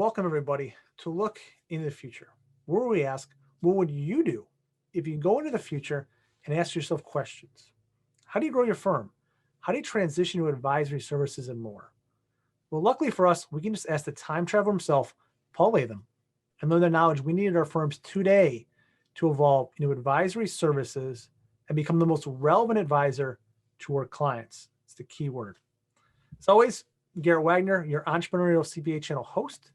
welcome everybody to Look into the Future, where we ask, what would you do if you go into the future and ask yourself questions? How do you grow your firm? How do you transition to advisory services and more? Well, luckily for us, we can just ask the time traveler himself, Paul Latham, and learn the knowledge we need at our firms today to evolve into advisory services and become the most relevant advisor to our clients. It's the key word. As always, Garrett Wagner, your entrepreneurial CPA channel host,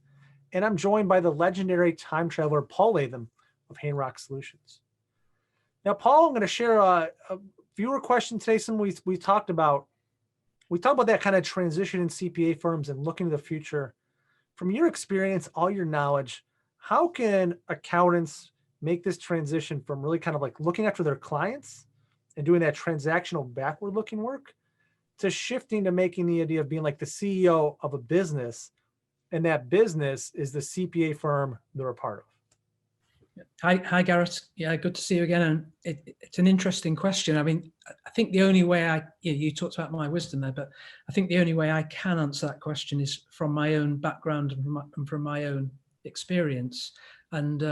and I'm joined by the legendary time traveler Paul Latham of Handrock Solutions. Now, Paul, I'm going to share a viewer question today. Something we talked about. We talked about that kind of transition in CPA firms and looking to the future. From your experience, all your knowledge, how can accountants make this transition from really kind of like looking after their clients and doing that transactional backward-looking work to shifting to making the idea of being like the CEO of a business, and that business is the CPA firm they're a part of? Hi, Garrett. Yeah, good to see you again. And it's an interesting question. I mean, I think the only way you talked about my wisdom there, but I think the only way I can answer that question is from my own background and from my own experience. And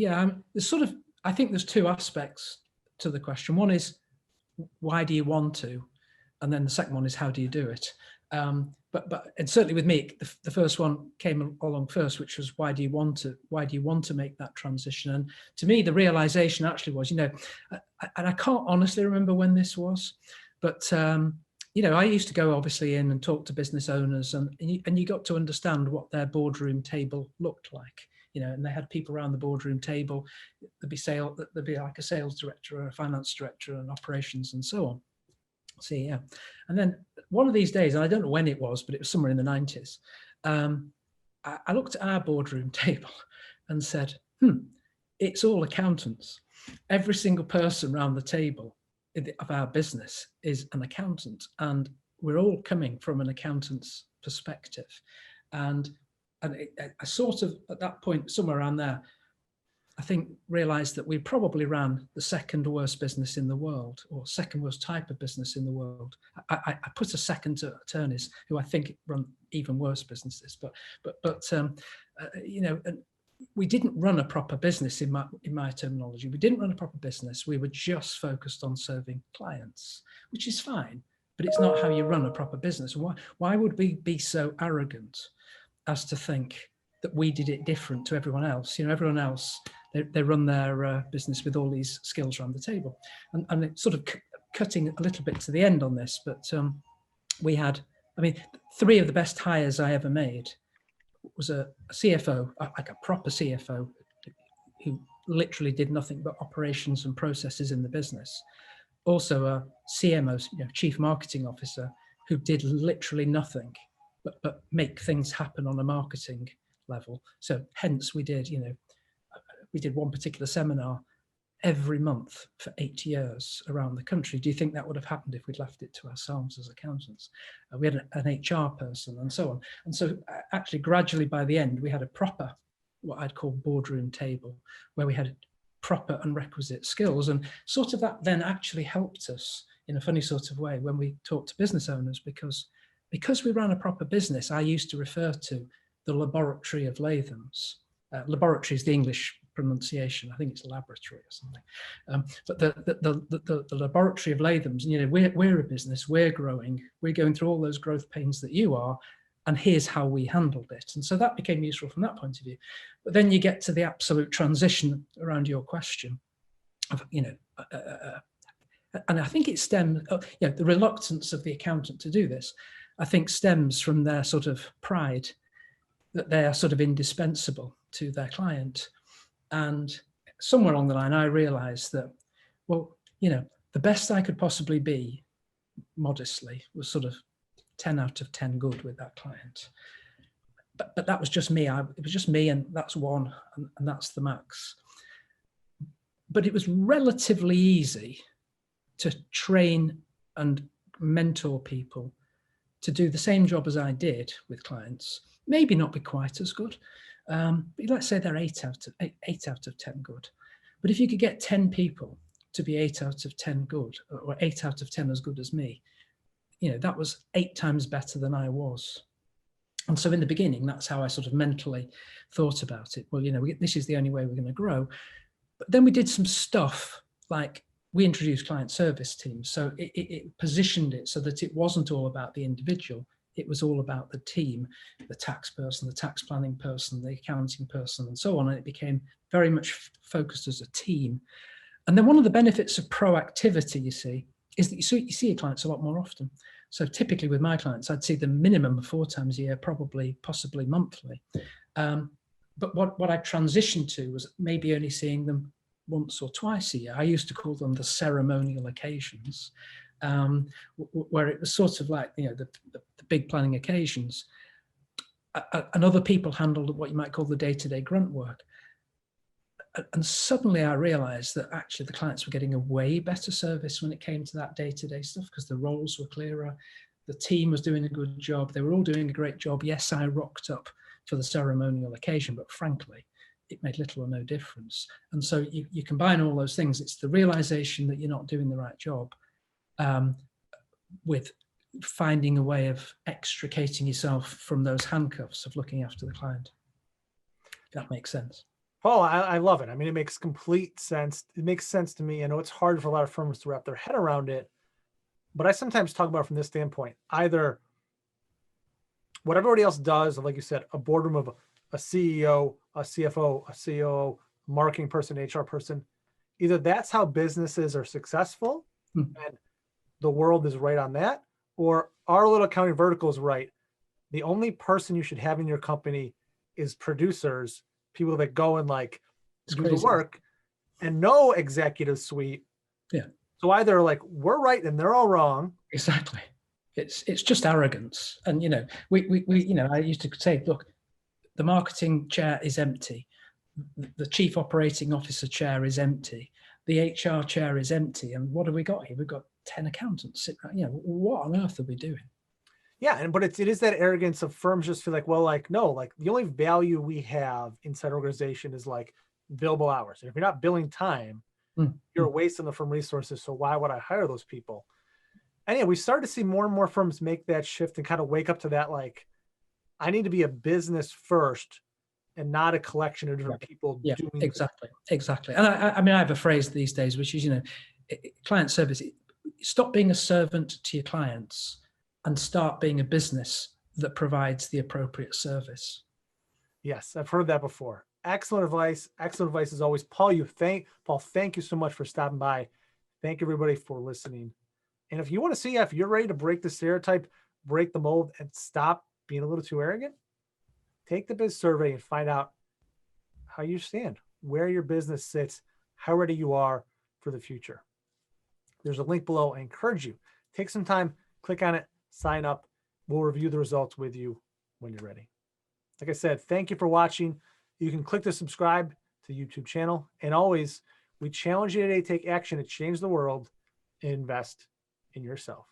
I think there's two aspects to the question. One is, why do you want to? And then the second one is, how do you do it? And certainly with me, the first one came along first, which was, why do you want to make that transition? And to me, the realization actually was, and I can't honestly remember when this was, but I used to go obviously in and talk to business owners, and you got to understand what their boardroom table looked like. And they had people around the boardroom table. There'd be like a sales director or a finance director and operations and so on. See, yeah. And then one of these days, and I don't know when it was, but it was somewhere in the 90s, I looked at our boardroom table and said, it's all accountants. Every single person around the table of our business is an accountant, and we're all coming from an accountant's perspective. And I sort of, at that point, somewhere around there, I think realized that we probably ran the second worst business in the world, or second worst type of business in the world. I put a second to attorneys who I think run even worse businesses, and we didn't run a proper business in my terminology. We didn't run a proper business. We were just focused on serving clients, which is fine, but it's not how you run a proper business. Why would we be so arrogant as to think that we did it different to everyone else? Everyone else, they run their business with all these skills around the table. And it's sort of cutting a little bit to the end on this, but we had, three of the best hires I ever made was a CFO, like a proper CFO, who literally did nothing but operations and processes in the business. Also a CMO, Chief Marketing Officer, who did literally nothing but make things happen on a marketing level. So hence we did one particular seminar every month for 8 years around the country. Do you think that would have happened if we'd left it to ourselves as accountants? We had an HR person and so on. And so actually gradually by the end, we had a proper, what I'd call boardroom table, where we had proper and requisite skills. And sort of that then actually helped us in a funny sort of way when we talked to business owners, because we ran a proper business. I used to refer to the laboratory of Latham's. Laboratory is the English pronunciation. I think it's laboratory or something. But the laboratory of Latham's, we're a business, we're growing, we're going through all those growth pains that you are, and here's how we handled it. And so that became useful from that point of view. But then you get to the absolute transition around your question of, and I think it stems, the reluctance of the accountant to do this, I think stems from their sort of pride that they are sort of indispensable to their client. And somewhere along the line, I realized that, the best I could possibly be, modestly, was sort of 10 out of 10 good with that client. But that was just me. It was just me, and that's one, and that's the max. But it was relatively easy to train and mentor people to do the same job as I did with clients. Maybe not be quite as good, but let's say they're 8 out of 10 good. But if you could get 10 people to be 8 out of 10 good, or 8 out of 10 as good as me, that was 8 times better than I was. And so in the beginning, that's how I sort of mentally thought about it. Well, this is the only way we're going to grow. But then we did some stuff like we introduced client service teams. So it positioned it so that it wasn't all about the individual. It was all about the team, the tax person, the tax planning person, the accounting person, and so on. And it became very much focused as a team. And then one of the benefits of proactivity, you see, is that you see your clients a lot more often. So typically with my clients, I'd see them minimum of 4 times a year, possibly monthly. But what I transitioned to was maybe only seeing them once or twice a year. I used to call them the ceremonial occasions, where it was sort of like, the big planning occasions. And other people handled what you might call the day-to-day grunt work. And suddenly I realized that actually the clients were getting a way better service when it came to that day-to-day stuff, because the roles were clearer, the team was doing a good job, they were all doing a great job. Yes, I rocked up for the ceremonial occasion, but frankly, it made little or no difference. And so you combine all those things. It's the realization that you're not doing the right job, with finding a way of extricating yourself from those handcuffs of looking after the client. If that makes sense. Paul, I love it. I mean, it makes complete sense. It makes sense to me. I know it's hard for a lot of firms to wrap their head around it, but I sometimes talk about it from this standpoint. Either what everybody else does, like you said, a boardroom of a CEO, a CFO, a COO, marketing person, HR person, either that's how businesses are successful and the world is right on that, or our little accounting vertical is right. The only person you should have in your company is producers, people that go and do the work, and no executive suite. Yeah. So either we're right and they're all wrong. Exactly. It's just arrogance. And we I used to say, look, the marketing chair is empty, the chief operating officer chair is empty, the HR chair is empty, and what have we got here? We've got 10 accountants sitting around. What on earth are we doing? Yeah, but it is that arrogance of firms just feel no, the only value we have inside an organization is billable hours. And if you're not billing time, you're wasting the firm resources. So why would I hire those people? And yeah, we started to see more and more firms make that shift and kind of wake up to that. I need to be a business first and not a collection of different people doing exactly. And I mean, I have a phrase these days, which is, client service, stop being a servant to your clients and start being a business that provides the appropriate service. Yes, I've heard that before. Excellent advice. Excellent advice as always. Paul, thank you so much for stopping by. Thank everybody for listening. And if you want to see if you're ready to break the stereotype, break the mold, and stop being a little too arrogant, take the biz survey and find out how you stand, where your business sits, how ready you are for the future. There's a link below. I encourage you. Take some time, click on it, sign up. We'll review the results with you when you're ready. Like I said, thank you for watching. You can click to subscribe to the YouTube channel. And always, we challenge you today to take action to change the world and invest in yourself.